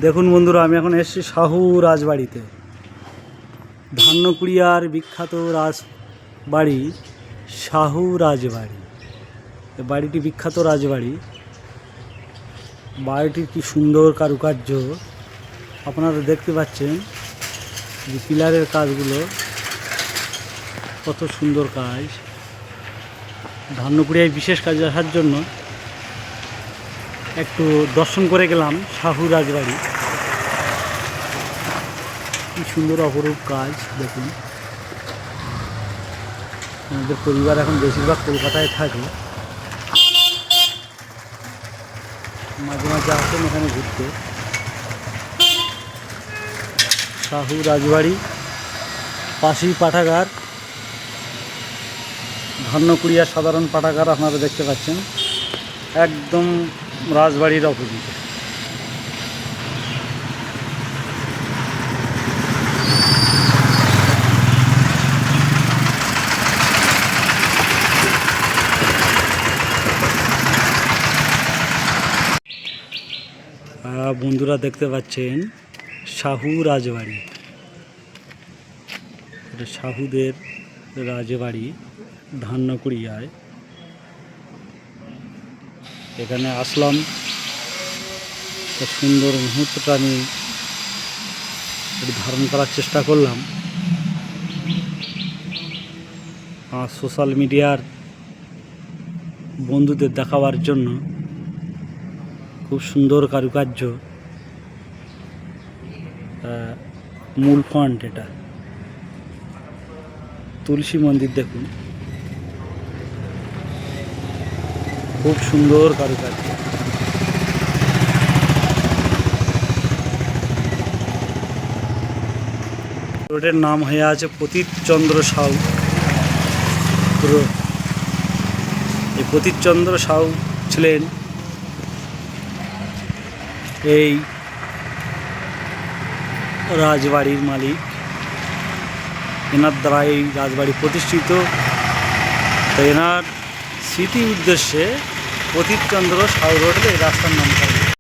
দেখুন বন্ধুরা, আমি এখন এসেছি শাহু রাজবাড়িতে। ধান্যকুড়িয়ার বিখ্যাত রাজবাড়ি শাহু রাজবাড়ি। এই বাড়িটি বিখ্যাত রাজবাড়ি। বাড়িটির কি সুন্দর কারুকার্য আপনারা দেখতে পাচ্ছেন। যে পিলারের কাজগুলো কত সুন্দর কাজ। ধান্যকুড়িয়ায় বিশেষ কাজে আসার জন্য একটু দর্শন করে গেলাম শাহু রাজবাড়ি। কি সুন্দর অপরূপ কাজ দেখুন। আমাদের পরিবার এখন বেশিরভাগ কলকাতায় থাকে, মাঝে মাঝে আসেন এখানে ঘুরতে। শাহু রাজবাড়ি, পাশেই পাঠাগার, ধান্যকুড়িয়া সাধারণ পাঠাগার আপনারা দেখতে পাচ্ছেন, একদম রাজবাড়ির অপোজিটে। বন্ধুরা দেখতে পাচ্ছেন শাহু রাজবাড়ি। এটা শাহুদের রাজবাড়ি ধান্যকুড়িয়ায়। এখানে আসলাম, একটা সুন্দর মুহূর্তটা আমি ধারণ করার চেষ্টা করলাম সোশ্যাল মিডিয়ার বন্ধুদের দেখাবার জন্য। খুব সুন্দর কারুকার্য, মূল ফন্ট এটা। তুলসী মন্দির দেখুন, খুব সুন্দর কারুকার্য। রোডের নাম হয়ে আছে প্রতীকচন্দ্র সাউ রোড। এই প্রতীকচন্দ্র সাউ ছিলেন এই রাজবাড়ির মালিক। এনার দ্বারা এই রাজবাড়ি প্রতিষ্ঠিত। তো এনার স্মৃতি উদ্দেশ্যে প্রতীকচন্দ্র সাউ রোডে এই রাস্তার নামকরণ।